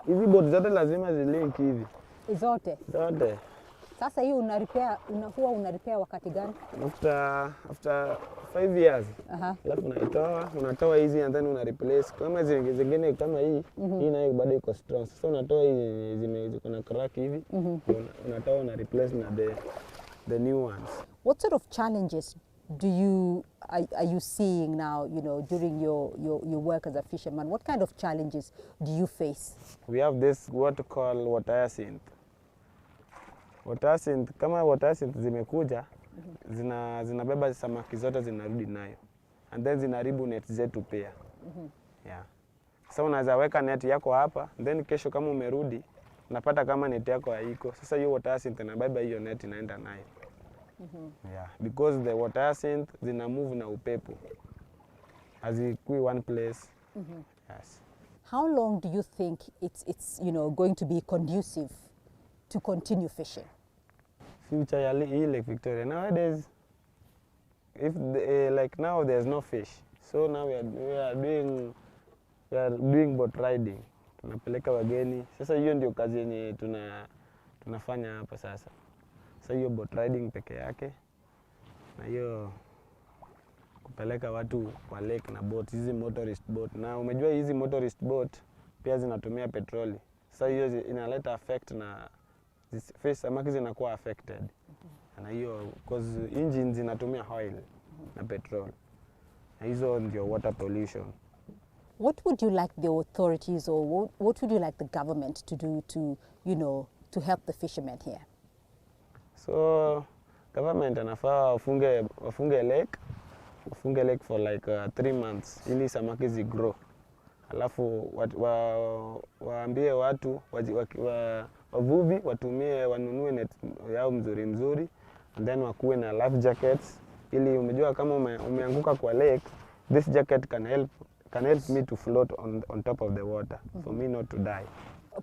Hizi boat zote lazima zilink hivi. Zote? Zote. Sasa hii huwa una repair wakati gani? After 5 years. Alafu unatoa hizi and then una replace. Kama zingine kama hii, hii nayo bado iko strong. Sasa unatoa hizi ziko na crack hivi. Unatoa una replace na the new ones. What sort of challenges are you seeing now, you know, during your work as a fisherman? What kind of challenges do you face? We have this what we call water hyacinth. Water hyacinth, kama water hyacinth zimekuja, zinabeba samaki zote zinarudi nayo. And then zinaharibu net zetu pia. Yeah. Sasa unaweza weka net yako hapa, then kesho kama umerudi, unapata kama net yako haiko. Sasa hiyo water hyacinth inabeba hiyo net inaenda nayo. Yeah, because the water hyacinth zina move na upepo. Hazikui one place. Yes. How long do you think it's going to be conducive to continue fishing? Future ya hii Lake Victoria. Nowadays, if like now there's no fish, so now we are doing boat riding. Tunapeleka wageni. Sasa hiyo ndio kazi yenye tunafanya hapa sasa. Sasa hiyo boat riding peke yake na hiyo kupeleka watu kwa lake na boat, hizi motorist boat. Na umejua hizi motorist boat pia zinatumia petroli. Sasa hiyo inaleta effect na fish samaki zinakuwa affected. Na hiyo because engines zinatumia oil na petrol. Na hizo ndio water pollution. What would you like the authorities or what would you like the government to do to help the fishermen here? So government anafaa wafunge lake for like 3 months ili samaki zigrow. Alafu waambie watu wavuvi wanunue net yao mzuri and then wakuwe na life jackets ili umejua kama umeanguka kwa lake, this jacket can help me to float on top of the water for me not to die.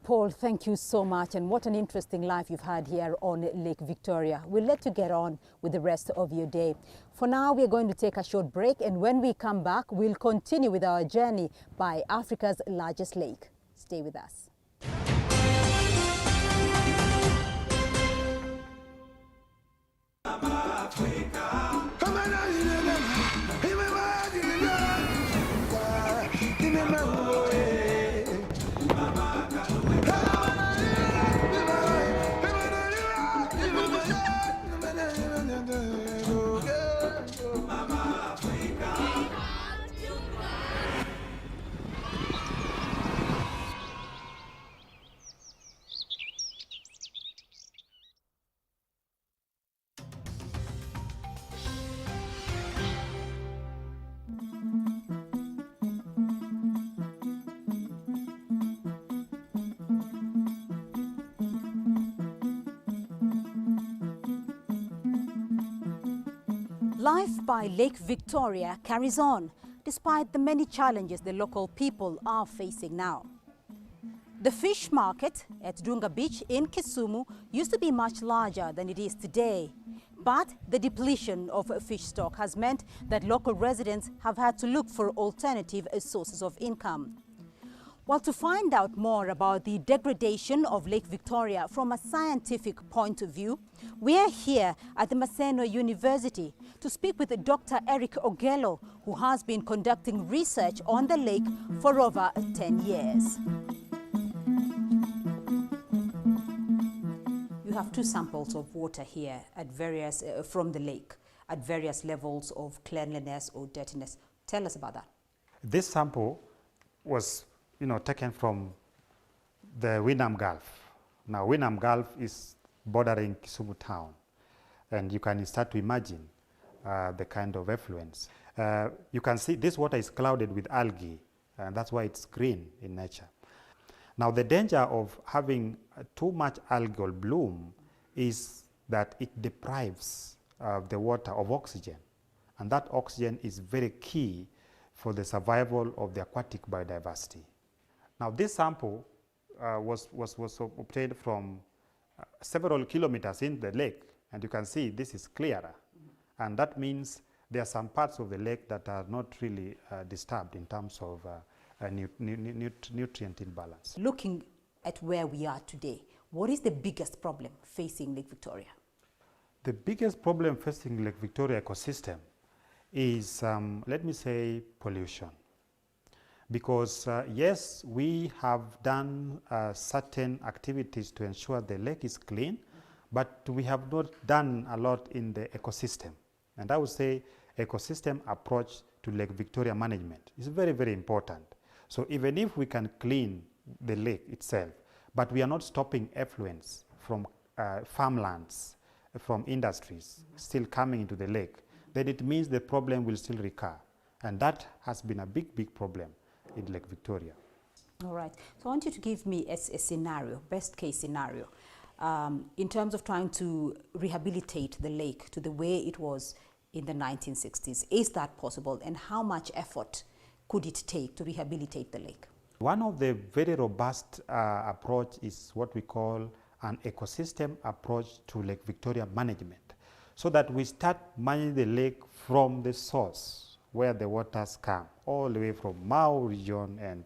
Paul, thank you so much, and what an interesting life you've had here on Lake Victoria. We'll let you get on with the rest of your day. For now, we're going to take a short break, and when we come back, we'll continue with our journey by Africa's largest lake. Stay with us. Life by Lake Victoria carries on, despite the many challenges the local people are facing now. The fish market at Dunga Beach in Kisumu used to be much larger than it is today. But the depletion of fish stock has meant that local residents have had to look for alternative sources of income. Well, to find out more about the degradation of Lake Victoria from a scientific point of view, we are here at the Maseno University to speak with Dr. Eric Ogello, who has been conducting research on the lake for over 10 years. You have 2 samples of water here at various, from the lake, at various levels of cleanliness or dirtiness. Tell us about that. This sample was taken from the Winam Gulf. Now, Winam Gulf is bordering Kisumu town, and you can start to imagine the kind of effluence. You can see this water is clouded with algae, and that's why it's green in nature. Now, the danger of having too much algal bloom is that it deprives the water of oxygen, and that oxygen is very key for the survival of the aquatic biodiversity. Now, this sample was obtained from several kilometers in the lake, and you can see this is clearer. And that means there are some parts of the lake that are not really disturbed in terms of nutrient imbalance. Looking at where we are today, what is the biggest problem facing Lake Victoria? The biggest problem facing Lake Victoria ecosystem is, let me say, pollution. Because yes, we have done certain activities to ensure the lake is clean, but we have not done a lot in the ecosystem. And I would say ecosystem approach to Lake Victoria management is very, very important. So even if we can clean the lake itself, but we are not stopping effluents from farmlands, from industries still coming into the lake, then it means the problem will still recur. And that has been a big, big problem in Lake Victoria. All right. So I want you to give me a scenario, best case scenario, in terms of trying to rehabilitate the lake to the way it was in the 1960s. Is that possible? And how much effort could it take to rehabilitate the lake? One of the very robust approach is what we call an ecosystem approach to Lake Victoria management, so that we start managing the lake from the source where the waters come, all the way from Mau region and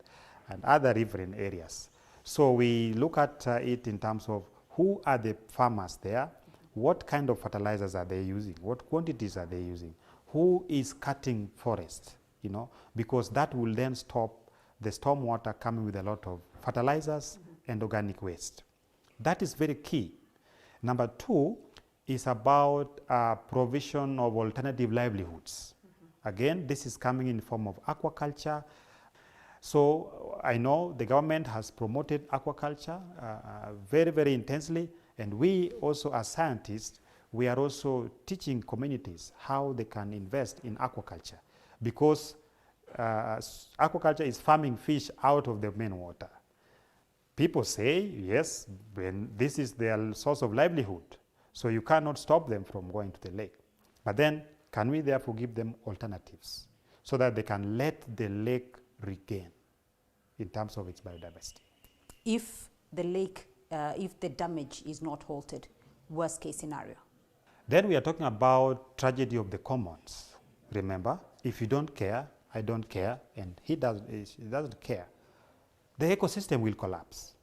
other riverine areas. So we look at it in terms of who are the farmers there, what kind of fertilizers are they using, what quantities are they using, who is cutting forests, you know, because that will then stop the stormwater coming with a lot of fertilizers and organic waste. That is very key. Number two is about provision of alternative livelihoods. Again, this is coming in the form of aquaculture. So I know the government has promoted aquaculture very, very intensely, and we also as scientists, we are also teaching communities how they can invest in aquaculture, because aquaculture is farming fish out of the main water. People say, yes, when this is their source of livelihood, so you cannot stop them from going to the lake. But then, can we therefore give them alternatives so that they can let the lake regain in terms of its biodiversity? If the lake, if the damage is not halted, worst case scenario? Then we are talking about tragedy of the commons. Remember, if you don't care, I don't care, and he doesn't care, the ecosystem will collapse,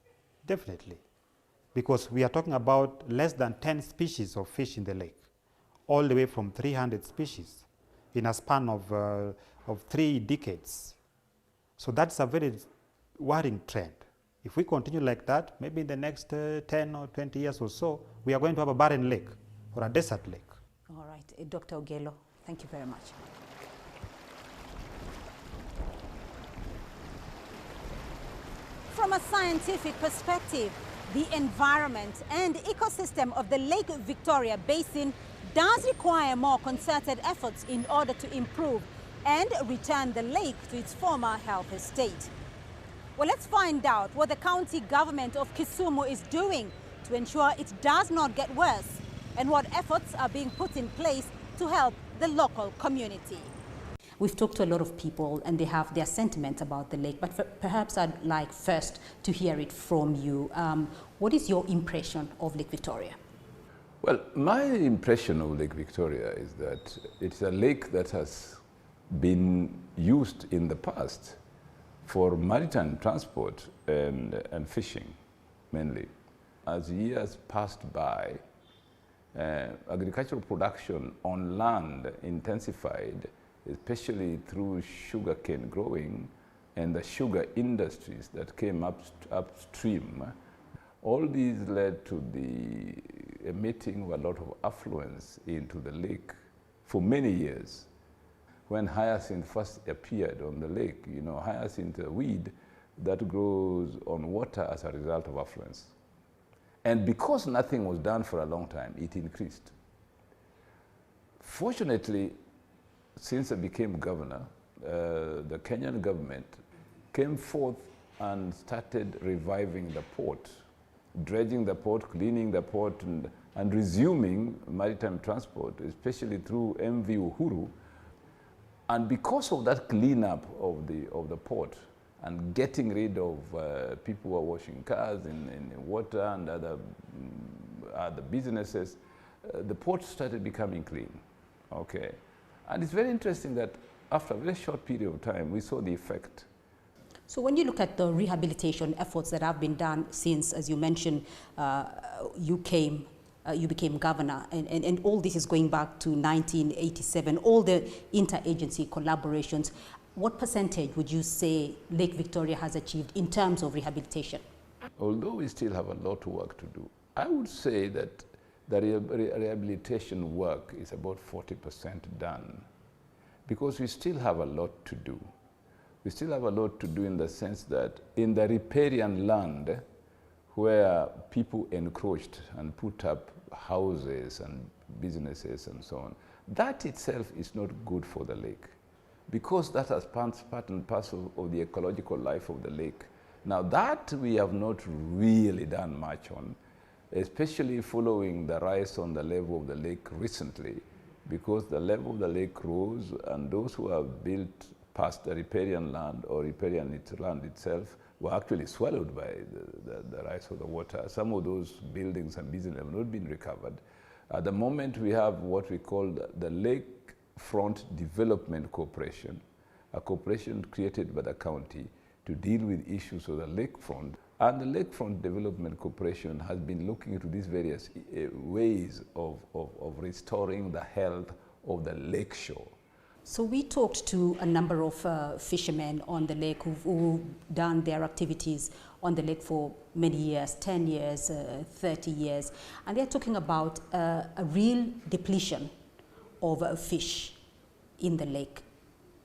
definitely. Because we are talking about less than 10 species of fish in the lake, all the way from 300 species in a span of 3 decades. So that's a very worrying trend. If we continue like that, maybe in the next 10 or 20 years or so, we are going to have a barren lake or a desert lake. All right, Dr. Ogello, thank you very much. From a scientific perspective, the environment and ecosystem of the Lake Victoria Basin does require more concerted efforts in order to improve and return the lake to its former healthy state. Well, let's find out what the county government of Kisumu is doing to ensure it does not get worse, and what efforts are being put in place to help the local community. We've talked to a lot of people and they have their sentiments about the lake, but perhaps I'd like first to hear it from you. What is your impression of Lake Victoria? Well, my impression of Lake Victoria is that it's a lake that has been used in the past for maritime transport and fishing, mainly. As years passed by, agricultural production on land intensified, especially through sugarcane growing and the sugar industries that came upstream. All these led to the emitting of a lot of affluence into the lake for many years. When hyacinth first appeared on the lake, you know, hyacinth, a weed that grows on water as a result of affluence. And because nothing was done for a long time, it increased. Fortunately, since I became governor, the Kenyan government came forth and started reviving the port, dredging the port, cleaning the port, and resuming maritime transport, especially through MV Uhuru. And because of that cleanup of the port and getting rid of people who are washing cars in water and other businesses, the port started becoming clean. Okay. And it's very interesting that after a very short period of time, we saw the effect. So when you look at the rehabilitation efforts that have been done since, as you mentioned, you became governor, and all this is going back to 1987, all the interagency collaborations, what percentage would you say Lake Victoria has achieved in terms of rehabilitation? Although we still have a lot of work to do, I would say that the rehabilitation work is about 40% done, because we still have a lot to do. We still have a lot to do in the sense that in the riparian land where people encroached and put up houses and businesses and so on, that itself is not good for the lake. because that has part and parcel of the ecological life of the lake. Now that we have not really done much on, especially following the rise on the level of the lake recently, because the level of the lake rose and those who have built past the riparian land or riparian land itself were actually swallowed by the rise of the water. Some of those buildings and businesses have not been recovered. At the moment, we have what we call the Lakefront Development Corporation, a corporation created by the county to deal with issues of the lakefront. And the Lakefront Development Corporation has been looking into these various ways of restoring the health of the lakeshore. So we talked to a number of fishermen on the lake who've done their activities on the lake for many years, 10 years, 30 years, and they're talking about a real depletion of fish in the lake.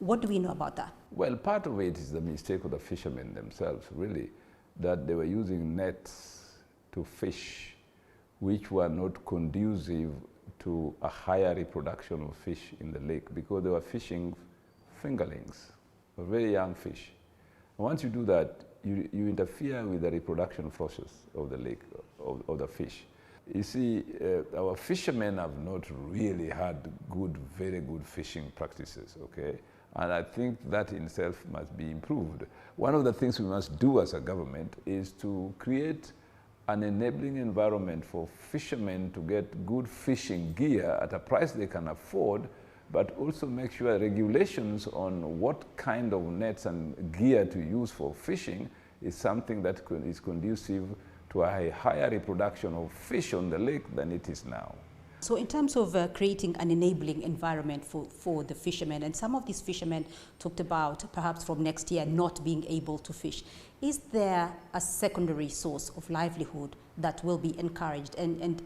What do we know about that? Well, part of it is the mistake of the fishermen themselves, really, that they were using nets to fish, which were not conducive to a higher reproduction of fish in the lake, because they were fishing fingerlings, or very young fish. And once you do that, you interfere with the reproduction process of the lake, of the fish. You see, our fishermen have not really had very good fishing practices, okay? And I think that in itself must be improved. One of the things we must do as a government is to create an enabling environment for fishermen to get good fishing gear at a price they can afford, but also make sure regulations on what kind of nets and gear to use for fishing is something that is conducive to a higher reproduction of fish on the lake than it is now. So in terms of creating an enabling environment for the fishermen, and some of these fishermen talked about perhaps from next year not being able to fish, is there a secondary source of livelihood that will be encouraged? And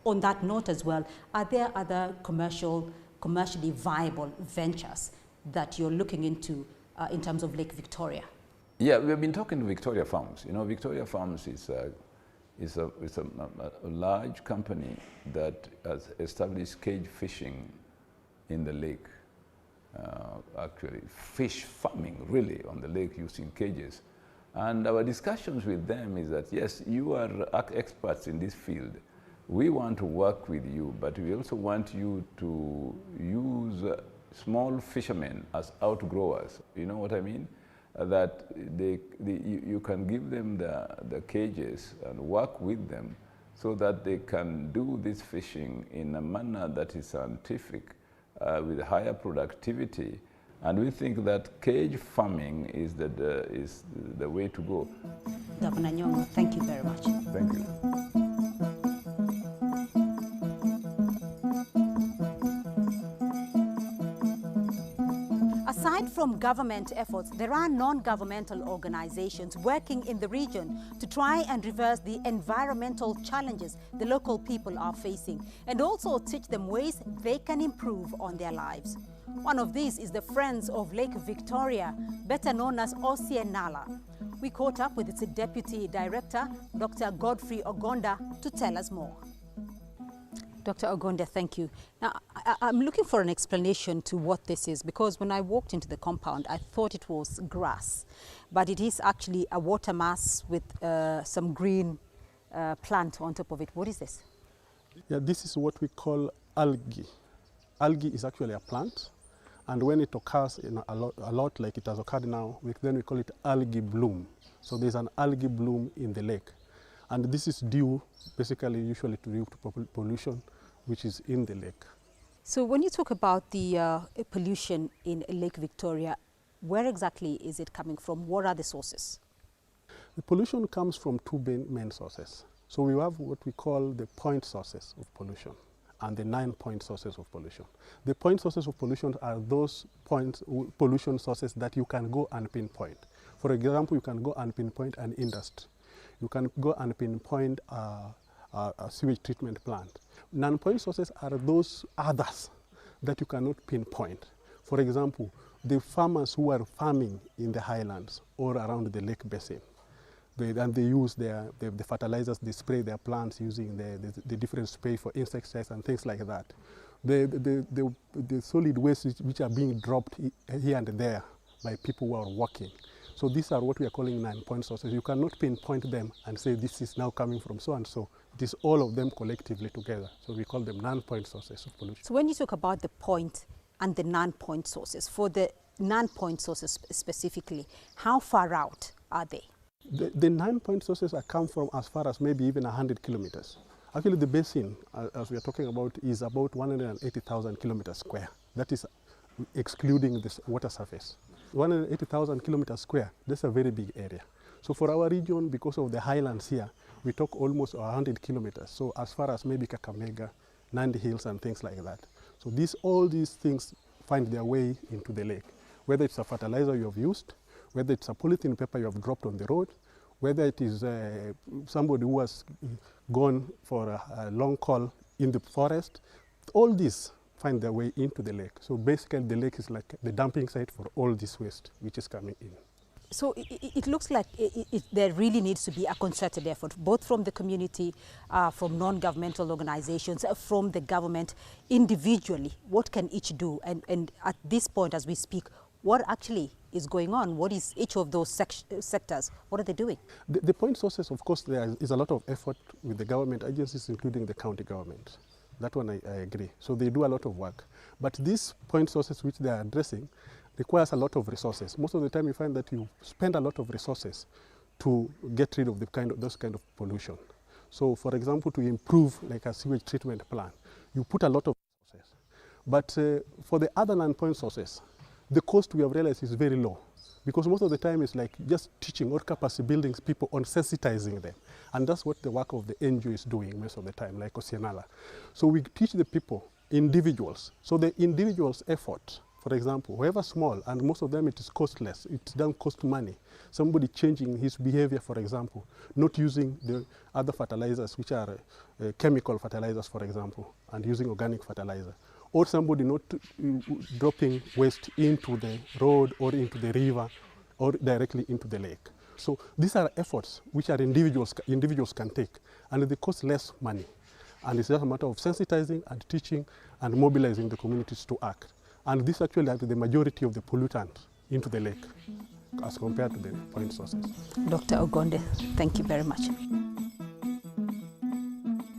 on that note as well, are there other commercially viable ventures that you're looking into in terms of Lake Victoria? Yeah, we've been talking to Victoria Farms. You know, Victoria Farms is a large company that has established cage fishing in the lake. Actually, fish farming really on the lake using cages. And our discussions with them is that, yes, you are experts in this field. We want to work with you, but we also want you to use small fishermen as outgrowers. You know what I mean? That you can give them the cages and work with them so that they can do this fishing in a manner that is scientific with higher productivity. And we think that cage farming is the way to go. Governor Nyong'o, thank you very much. Thank you. Aside from government efforts, there are non-governmental organizations working in the region to try and reverse the environmental challenges the local people are facing, and also teach them ways they can improve on their lives. One of these is the Friends of Lake Victoria, better known as Nala. We caught up with its Deputy Director, Dr. Godfrey Ogonda, to tell us more. Dr. Ogonda, thank you. Now, I'm looking for an explanation to what this is, because when I walked into the compound, I thought it was grass, but it is actually a water mass with some green plant on top of it. What is this? Yeah, this is what we call algae. Algae is actually a plant, and when it occurs in a lot like it has occurred now, then we call it algae bloom. So there's an algae bloom in the lake. And this is due, basically, usually due to pollution, which is in the lake. So when you talk about the pollution in Lake Victoria, where exactly is it coming from? What are the sources? The pollution comes from two main sources. So we have what we call the point sources of pollution and the 9-point sources of pollution. The point sources of pollution are those pollution sources that you can go and pinpoint. For example, you can go and pinpoint an industry. You can go and pinpoint a sewage treatment plant. Non-point sources are those others that you cannot pinpoint. For example, the farmers who are farming in the highlands or around the lake basin. They use the fertilizers, they spray their plants using the different spray for insecticides and things like that. the solid waste which are being dropped here and there by people who are walking. So these are what we are calling 9-point sources. You cannot pinpoint them and say this is now coming from so and so. It is all of them collectively together. So we call them 9-point sources of pollution. So when you talk about the point and the non-point sources, for the non-point sources specifically, how far out are they? The 9-point sources come from as far as maybe even 100 kilometers. Actually, the basin, as we are talking about, is about 180,000 kilometers square. That is excluding this water surface. 180,000 kilometers square, that's a very big area. So for our region, because of the highlands here, we talk almost 100 kilometers. So as far as maybe Kakamega, Nandi Hills and things like that. So all these things find their way into the lake. Whether it's a fertilizer you have used, whether it's a polythene paper you have dropped on the road, whether it is somebody who has gone for a long call in the forest, all these find their way into the lake. So basically the lake is like the dumping site for all this waste which is coming in. So it looks like there really needs to be a concerted effort, both from the community, from non-governmental organizations, from the government individually. What can each do? And at this point as we speak, what actually is going on? What is each of those sectors? What are they doing? The point sources, of course, there is a lot of effort with the government agencies, including the county government. That one I agree. So they do a lot of work. But these point sources which they are addressing requires a lot of resources. Most of the time you find that you spend a lot of resources to get rid of those kind of pollution. So for example, to improve like a sewage treatment plant, you put a lot of resources. But for the other non-point sources, the cost we have realized is very low, because most of the time it's like just teaching or capacity building people on sensitizing them. And that's what the work of the NGO is doing most of the time, like Oceanala. So we teach the people, individuals. So the individual's effort, for example, however small, and most of them it is costless, it doesn't cost money. Somebody changing his behavior, for example, not using the other fertilizers, which are chemical fertilizers, for example, and using organic fertilizer. Or somebody not dropping waste into the road or into the river or directly into the lake. So these are efforts which are individuals can take, and they cost less money. And it's just a matter of sensitizing and teaching and mobilizing the communities to act. And this actually adds the majority of the pollutant into the lake as compared to the point sources. Dr. Ogonde, thank you very much.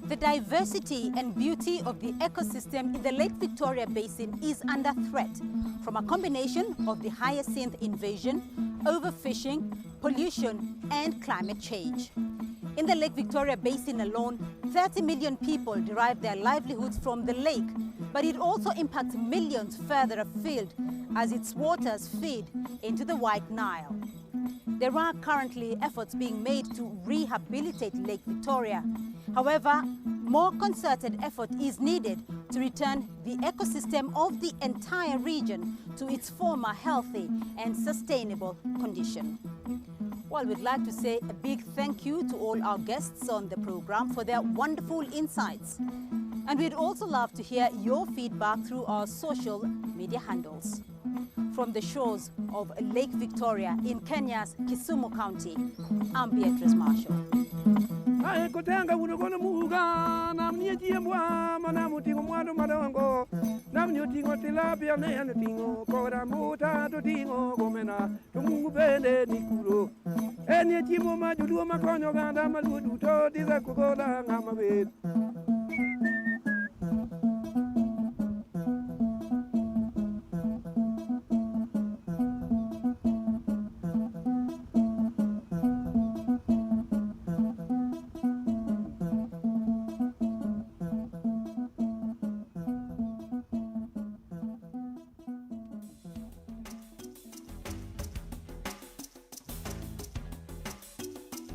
The diversity and beauty of the ecosystem in the Lake Victoria Basin is under threat from a combination of the hyacinth invasion, overfishing, pollution, and climate change. In the Lake Victoria Basin alone, 30 million people derive their livelihoods from the lake, but it also impacts millions further afield as its waters feed into the White Nile. There are currently efforts being made to rehabilitate Lake Victoria. However, more concerted effort is needed to return the ecosystem of the entire region to its former healthy and sustainable condition. Well, we'd like to say a big thank you to all our guests on the program for their wonderful insights. And we'd also love to hear your feedback through our social media handles. From the shores of Lake Victoria in Kenya's Kisumu County, I'm Beatrice Marshall. Kutanga unokono muga namnie tiembwa manamu tingo mwado madongo namnyo tingo tilapia ne tingo kora muta to tingo gomena to mungu bende nikulo enie chimo majudu makonyo ganda maludu to diza kugola ngamabe